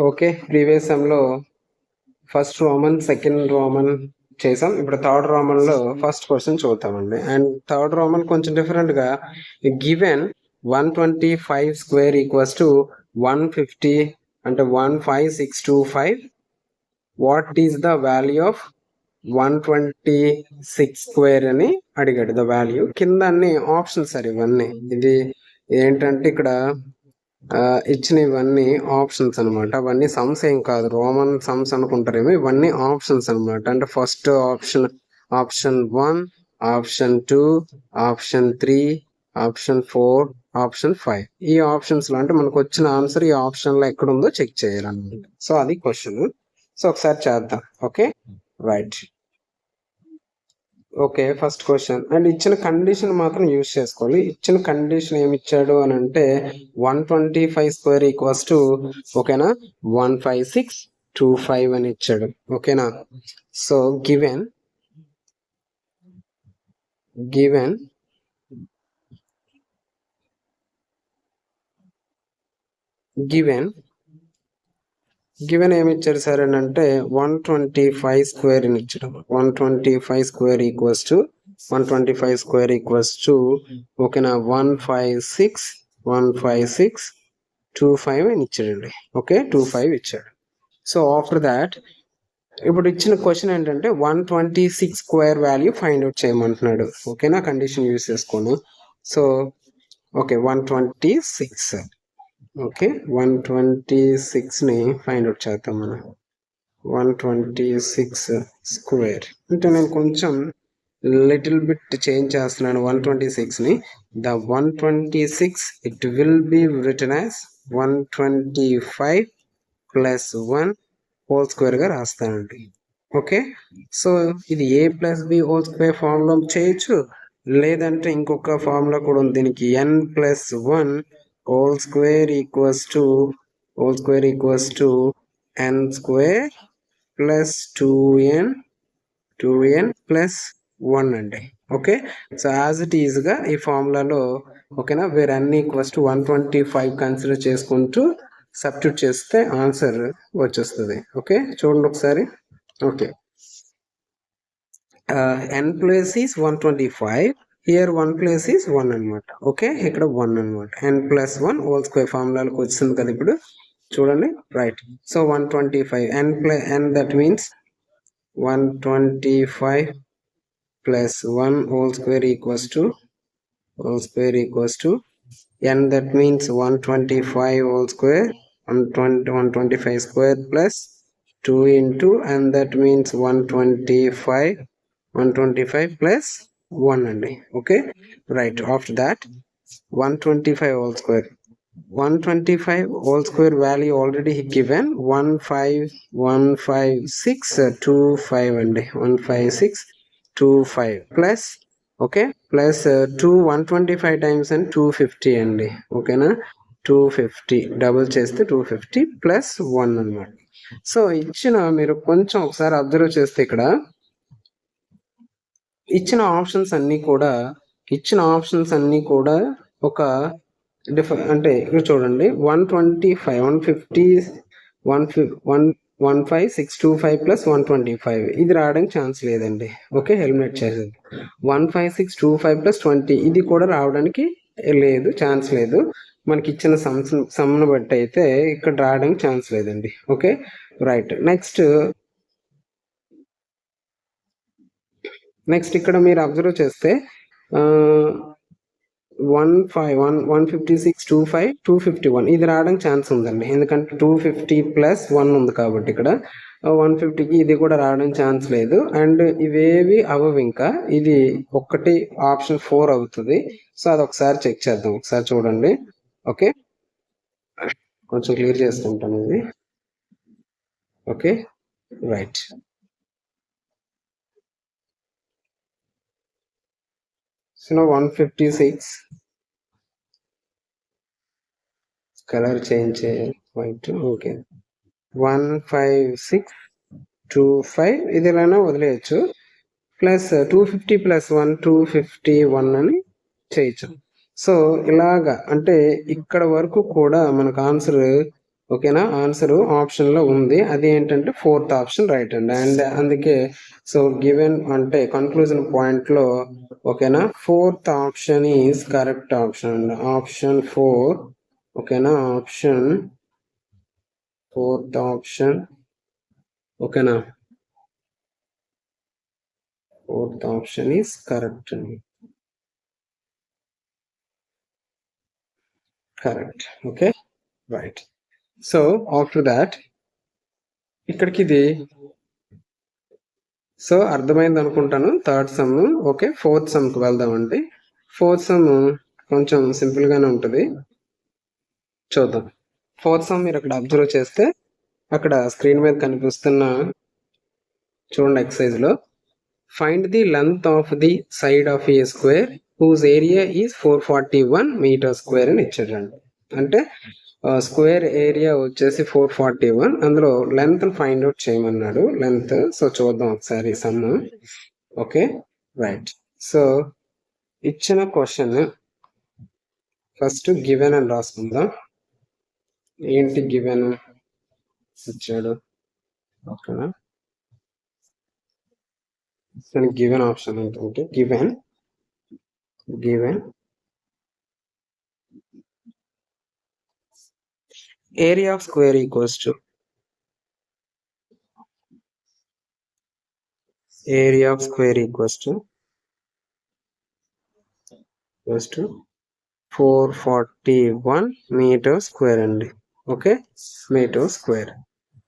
Okay, previous సెమ్లో first Roman second Roman చేసాం. ఇప్పుడు థర్డ్ రోమన్ లో ఫస్ట్ క్వశ్చన్ చూద్దామండి. అండ్ థర్డ్ రోమన్ కొంచెం డిఫరెంట్ గా గివెన్ 125 స్క్వేర్ ఈక్వల్స్ టు 150 అంటే 15625. What is the value of 126 square అని అడిగాడు. ద వాల్యూ కింద అన్ని ఆప్షన్స్ సార్ ఇవన్నీ. ఇది ఏంటంటే ఇక్కడ ఇచ్చిన ఇవన్నీ ఆప్షన్స్ అనమాట. అవన్నీ సమ్స్ ఏం కాదు, రోమన్ సమ్స్ అనుకుంటారేమో. ఇవన్నీ ఆప్షన్స్ అనమాట. అంటే first option, option 1, option 2, option 3, option 4, option 5. ఈ ఆప్షన్స్ లో అంటే మనకు వచ్చిన ఆన్సర్ ఈ ఆప్షన్ లో ఎక్కడ ఉందో చెక్ చేయాలన్నమాట. సో అది క్వశ్చన్. సో ఒకసారి చేద్దాం. Okay, right. Okay, first question. And ఇచ్చిన కండిషన్ మాత్రం యూజ్ చేసుకోవాలి. ఇచ్చిన కండిషన్ ఏమి ఇచ్చాడు అని అంటే 125 స్క్వేర్ ఈక్వల్స్ టు ఓకేనా 15625 అని ఇచ్చాడు. ఓకేనా. సో గివెన్ ఏమి ఇచ్చారు సార్ అని అంటే 125 స్క్వేర్ అని ఇచ్చాడు. 125 square equals to 125 square equals to ఓకేనా 15625 అని ఇచ్చాడండి. ఓకే, 25 ఇచ్చాడు. సో ఆఫ్టర్ దాట్ ఇప్పుడు ఇచ్చిన క్వశ్చన్ ఏంటంటే 126 స్క్వేర్ వాల్యూ ఫైండ్ అవుట్ చేయమంటున్నాడు. ఓకేనా, కండిషన్ యూజ్ చేసుకొని. So okay 126. ఓకే 126 ని ఫైండ్ అవుట్ చేద్దాం మనం. 126 స్క్వేర్ అంటే నేను కొంచెం లిటిల్ బిట్ చేంజ్ చేస్తున్నాను 126 ని. The 126 it will be written as 125 plus 1 whole square గా రాస్తానండి. ఓకే, సో ఇది a plus B whole square formula చేయొచ్చు, లేదంటే ఇంకొక ఫార్ములా కూడా ఉంది దీనికి. n plus 1 whole square equals to n square plus 2n plus 1 అండి. Okay, so as it is గా ఈ ఫార్ములాలో ఓకేనా where n equals to 125 consider చేసుకుంటూ సబ్స్టిట్యూట్ చేస్తే ఆన్సర్ వచ్చేస్తుంది. ఓకే, చూడండి ఒకసారి. Okay, n place is 125, here 1 place is 1 అనమాట. ఓకే, ఇక్కడ 1 అనమాట. n ప్లస్ 1 హోల్ స్క్వేర్ ఫార్ములాలకు వచ్చింది కదా ఇప్పుడు చూడండి. Right, so 125 n that means 125 plus 1 whole square equals to n that means 125 whole square 125 square plus 2 into n that means 125 plus 1 అండి. Okay, right. After that 125 whole square value already given 15625 అండి. 15625 plus okay plus 125 times and 250 అండి. ఓకేనా, 250 double చేస్తే 250 plus 1 అనమాట. So ఇచ్చిన మీరు కొంచెం ఒకసారి అబ్జర్వ్ చేస్తే ఇక్కడ ఇచ్చిన ఆప్షన్స్ అన్ని కూడా ఒక అంటే ఇక్కడ చూడండి 125 150 15625 ప్లస్ 125 ఇది రావడానికి ఛాన్స్ లేదండి. ఓకే, ఎలిమినేట్ చేసేది. 15625 ప్లస్ 20 ఇది కూడా రావడానికి లేదు, ఛాన్స్ లేదు. మనకి ఇచ్చిన సమ్ను బట్టి అయితే ఇక్కడ రావడానికి ఛాన్స్ లేదండి. Okay, right. నెక్స్ట్ ఇక్కడ మీరు అబ్జర్వ్ చేస్తే 15625 251 ఇది రావడానికి ఛాన్స్ ఉందండి. ఎందుకంటే 250 ప్లస్ 1 ఉంది కాబట్టి ఇక్కడ 150కి ఇది కూడా రావడానికి ఛాన్స్ లేదు. అండ్ ఇవేవి అవ్వవు, ఇంకా ఇది ఒక్కటి ఆప్షన్ 4 అవుతుంది. సో అది ఒకసారి చెక్ చేద్దాం. ఒకసారి చూడండి. ఓకే, కొంచెం క్లియర్ చేసుకుంటాను ఇది. Okay, right. So 156 colour change white. Okay 15625 ఇది ఎలానా వదిలేయచ్చు. ప్లస్ 250 ప్లస్ 1 251 అని చేయొచ్చు. సో ఇలాగా అంటే ఇక్కడ వరకు కూడా మనకు ఆన్సర్ ఓకేనా, ఆన్సర్ ఆప్షన్ లో ఉంది, అది ఏంటంటే ఫోర్త్ ఆప్షన్ రైట్ అండి. అండ్ అందుకే సో గివెన్ అంటే కన్క్లూజన్ పాయింట్ లో ఓకేనా fourth option is correct option అండి. ఆప్షన్ 4 ఓకేనా, ఆప్షన్ ఫోర్త్ ఆప్షన్ ఓకేనా, ఫోర్త్ ఆప్షన్ ఈజ్ కరెక్ట్ అండి. Correct. Okay right. So after that ఇక్కడికి ఇది సో అర్థమైంది అనుకుంటాను థర్డ్ సమ్. ఓకే, ఫోర్త్ సమ్కి వెళ్దామండి. ఫోర్త్ సమ్ కొంచెం సింపుల్ గానే ఉంటుంది, చూద్దాం. ఫోర్త్ సమ్ మీరు అక్కడ అబ్జర్వ్ చేస్తే అక్కడ స్క్రీన్ మీద కనిపిస్తున్న చూడండి ఎక్సర్సైజ్ లో find the length of the side of a square whose area is 441 metre square అని ఇచ్చాడండి. అంటే స్క్వేర్ ఏరియా వచ్చేసి 441, అందులో లెంత్ ఫైండ్ అవుట్ చేయమన్నాడు, లెంత్. సో చూద్దాం ఒకసారి సమ్. Okay right. సో ఇచ్చిన క్వశ్చన్ ఫస్ట్ గివెన్ అని రాసుకుందాం. ఏంటి గివెన్ ఇచ్చాడు ఓకేనా, గివెన్ ఆప్షన్ ఏంటంటే given area of square equals to area of square equals to 441 metre square అండి. Okay, metre square.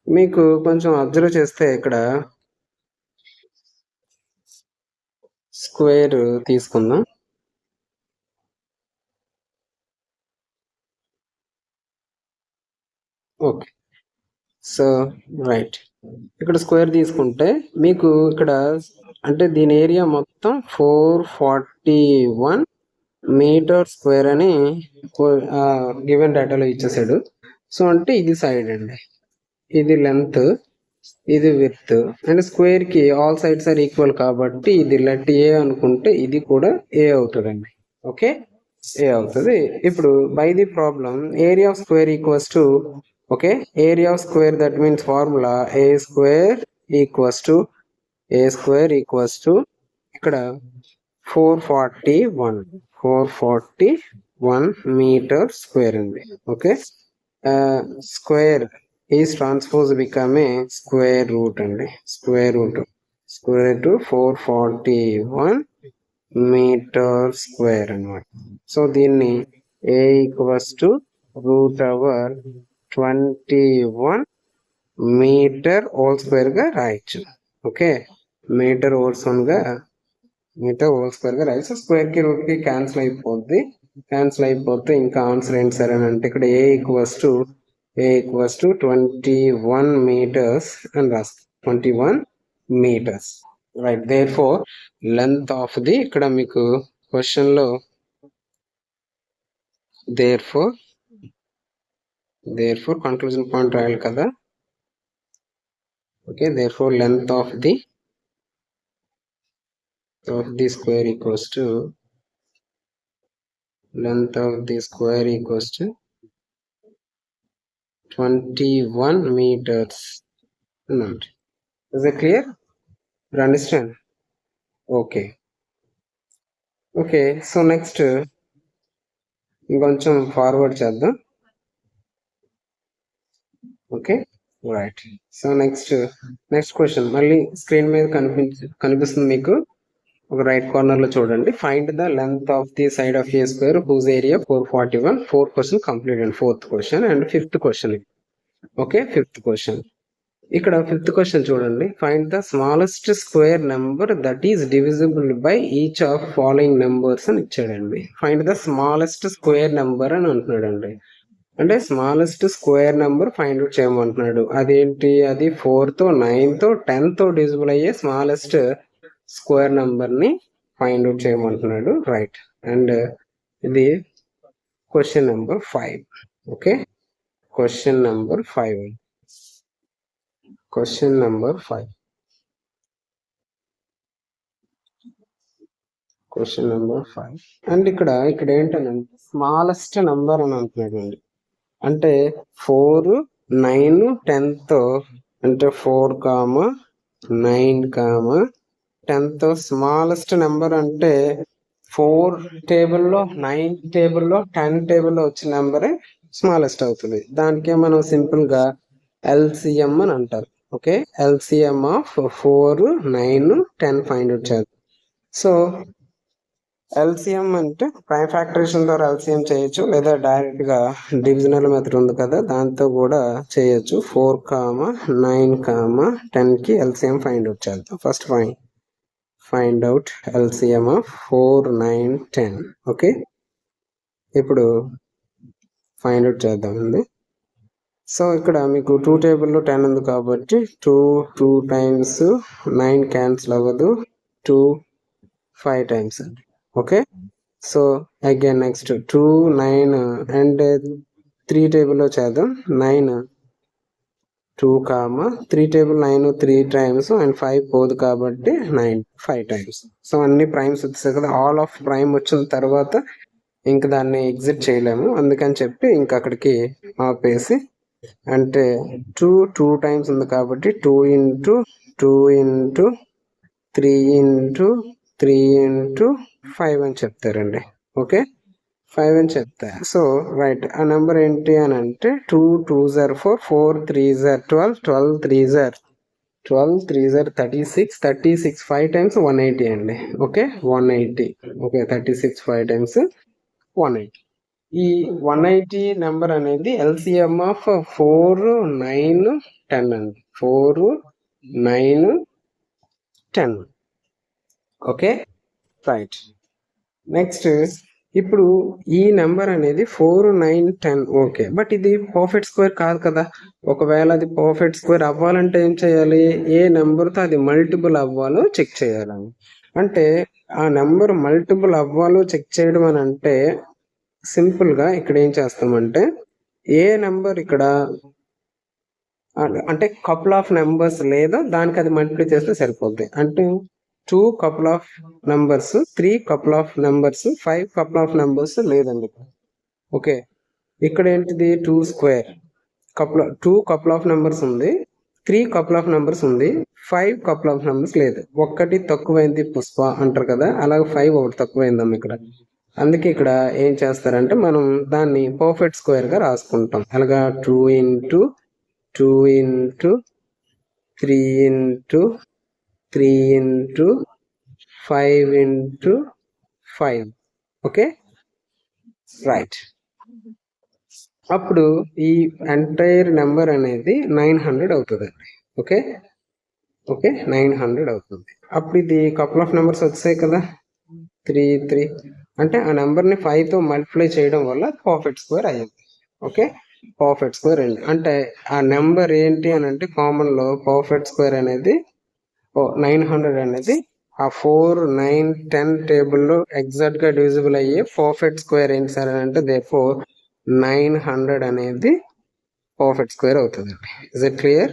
మీకు కొంచెం అబ్జర్వ్ చేస్తే ఇక్కడ స్క్వేర్ తీసుకుందాం. ఓకే సో రైట్, ఇక్కడ స్క్వేర్ తీసుకుంటే మీకు ఇక్కడ అంటే దీని ఏరియా మొత్తం 441 మీటర్ స్క్వేర్ అని గివెన్ డేటాలో ఇచ్చేసాడు. సో అంటే ఇది సైడ్ అండి, ఇది లెంత్, ఇది విడ్త్, అండ్ స్క్వేర్ కి ఆల్ సైడ్స్ ఆర్ ఈక్వల్ కాబట్టి ఇది లెట్ ఏ అనుకుంటే ఇది కూడా ఏ అవుతుందండి. ఓకే, ఏ అవుతుంది. ఇప్పుడు by the problem area of square equals to okay, area of square that means formula a square equals to ఇక్కడ 441 మీటర్ స్క్వేర్ అండి. Okay, square is transpose become a square root అండి, square root 441 metre square అనమాట. So దీన్ని a equals to √21 metre whole square గా రాయొచ్చు. Okay, metre whole square గా రాయొచ్చు. Square కి రూట్ కి క్యాన్సిల్ అయిపోతే ఇంకా ఆన్సర్ ఏంటి సరే అంటే ఇక్కడ ఏ ఈక్వల్స్ టు 21 మీటర్స్ అని రాస్తాం, 21 metres right. Therefore length of the ఇక్కడ మీకు క్వశ్చన్ లో దేర్ ఫోర్ కన్క్లూజన్ పాయింట్ రాయాలి కదా. Okay, therefore length of the square equals to 21 meters. Is it clear? You understand? Okay, so next ఇంకొంచెం forward చేద్దాం. Okay right. So next question మళ్ళీ screen మీద కనిపిస్తుంది మీకు, ఒక రైట్ కార్నర్ లో చూడండి. Find the length of the side of a square whose area 441. 4th question complete and 4th question and 5th question. Okay, 5th question. ఇక్కడ 5th question చూడండి. Find the smallest square number that is divisible by each of following numbers అని ఇచ్చాడండి. Find the smallest square number అని అంటున్నాడండి. అంటే smallest square number find out చేయమంటున్నాడు. అదేంటి, అది 4 తో 9 తో 10 తో డివిజిబుల్ అయ్యే స్మాలెస్ట్ స్క్వేర్ నెంబర్ ని ఫైండ్ అవుట్ చేయమంటున్నాడు. రైట్. అండ్ ఇది question number 5. Okay, question number 5. And ఇక్కడ ఏంటంటే స్మాలెస్ట్ నెంబర్ అని అంటున్నాడు అండి. అంటే 4, 9, 10తో అంటే 4, 9, 10తో స్మాలెస్ట్ నెంబర్ అంటే 4 టేబుల్లో 9 టేబుల్లో 10 టేబుల్లో వచ్చిన నెంబరే స్మాలెస్ట్ అవుతుంది. దానికే మనం సింపుల్ గా ఎల్సిఎం అని అంటారు. Okay, LCM of 4, 9, 10 find out చేద్దాం. సో ఎల్సిఎం అంటే ప్రైమ్ ఫ్యాక్టరేషన్ ద్వారా ఎల్సిఎం చేయొచ్చు, లేదా డైరెక్ట్ గా డివిజనల్ మెథడ్ ఉంది కదా దాంతో కూడా చేయొచ్చు. 4, 9, 10 కి ఎల్సిఎం ఫైండ్ అవుట్ చేద్దాం. First find out LCM of 4, 9, 10. Okay, ఇప్పుడు ఫైండ్ అవుట్ చేద్దామండి. సో ఇక్కడ మీకు 2 టేబుల్లో 10 ఉంది కాబట్టి 2 టైమ్స్ 9 క్యాన్సిల్ అవ్వదు, 2 5 టైమ్స్ అండి. Okay, so again next 2, 9 and 3 టేబుల్లో చేద్దాం. 9, 2, 3 టేబుల్ 9 3 టైమ్స్ అండ్ 5 పోదు కాబట్టి 9 5 టైమ్స్. సో అన్ని ప్రైమ్స్ వచ్చేసాయి కదా. ఆల్ ఆఫ్ ప్రైమ్ వచ్చిన తర్వాత ఇంక దాన్ని ఎగ్జిట్ చేయలేము, అందుకని చెప్పి ఇంక అక్కడికి ఆపేసి, అంటే 2 టైమ్స్ ఉంది కాబట్టి 2 ఇంటూ 2 ఇంటూ 3 ఇంటూ 3 ఇంటూ 5 అని చెప్తారండి. ఓకే, 5 అని చెప్తారు. సో రైట్, ఆ నెంబర్ ఏంటి అని అంటే 2 2s are 4, 4 3s are 12, 12 3s are 36, 36 5 times 180 అండి. ఓకే, 180. Okay, 36 5 times 180. ఈ 180 నెంబర్ అనేది ఎల్సిఎం ఆఫ్ 4, 9, 10 అండి. 4, 9, 10. Okay, right. నెక్స్ట్ ఇప్పుడు ఈ నెంబర్ అనేది 4, 9, 10. ఓకే, బట్ ఇది పర్ఫెక్ట్ స్క్వేర్ కాదు కదా. ఒకవేళ అది పర్ఫెక్ట్ స్క్వేర్ అవ్వాలంటే ఏం చేయాలి? ఏ నెంబర్తో అది మల్టిపుల్ అవ్వాలో చెక్ చేయాలని. అంటే ఆ నెంబర్ మల్టిపుల్ అవ్వాలో చెక్ చేయడం అని అంటే సింపుల్ గా ఇక్కడ ఏం చేస్తామంటే ఏ నెంబర్ ఇక్కడ అంటే కపుల్ ఆఫ్ నెంబర్స్ లేదా దానికి అది మల్టిప్లై చేస్తే సరిపోద్ది. అంటే 2 couple of numbers, 3 couple of numbers, 5 couple of numbers లేదండి. ఓకే, ఇక్కడ ఏంటిది 2 స్క్వేర్ 2 కపుల్ ఆఫ్ నెంబర్స్ ఉంది, 3 కపుల్ ఆఫ్ నెంబర్స్ ఉంది, 5 కపుల్ ఆఫ్ నెంబర్స్ లేదు. ఒక్కటి తక్కువైంది పుష్ప అంటారు కదా, అలాగే 5 ఒకటి తక్కువైందమ్మ ఇక్కడ. అందుకే ఇక్కడ ఏం చేస్తారంటే మనం దాన్ని పర్ఫెక్ట్ స్క్వేర్ గా రాసుకుంటాం. అలాగా 2 into 2 into 3 into 3 into 5 into 5. Okay, right. అప్పుడు ఈ ఎంటైర్ నెంబర్ అనేది 900 అవుతుందండి. ఓకే, 900 అవుతుంది. అప్పుడు ఇది కపుల్ ఆఫ్ నెంబర్స్ వచ్చాయి కదా, 3 అంటే ఆ నెంబర్ని 5తో మల్టిప్లై చేయడం వల్ల పర్ఫెక్ట్ స్క్వేర్ అయ్యింది. ఓకే, పర్ఫెక్ట్ స్క్వేర్ అండి. అంటే ఆ నెంబర్ ఏంటి అని అంటే కామన్ లో పర్ఫెక్ట్ స్క్వేర్ అనేది 900 అనేది ఆ 4, 9, 10 టేబుల్లో ఎగ్జాక్ట్ గా డివిజిబుల్ అయ్యే పర్ఫెక్ట్ స్క్వేర్ ఏంటి సార్ అని అంటే therefore 900 అనేది పర్ఫెక్ట్ స్క్వేర్ అవుతుంది. Is it clear?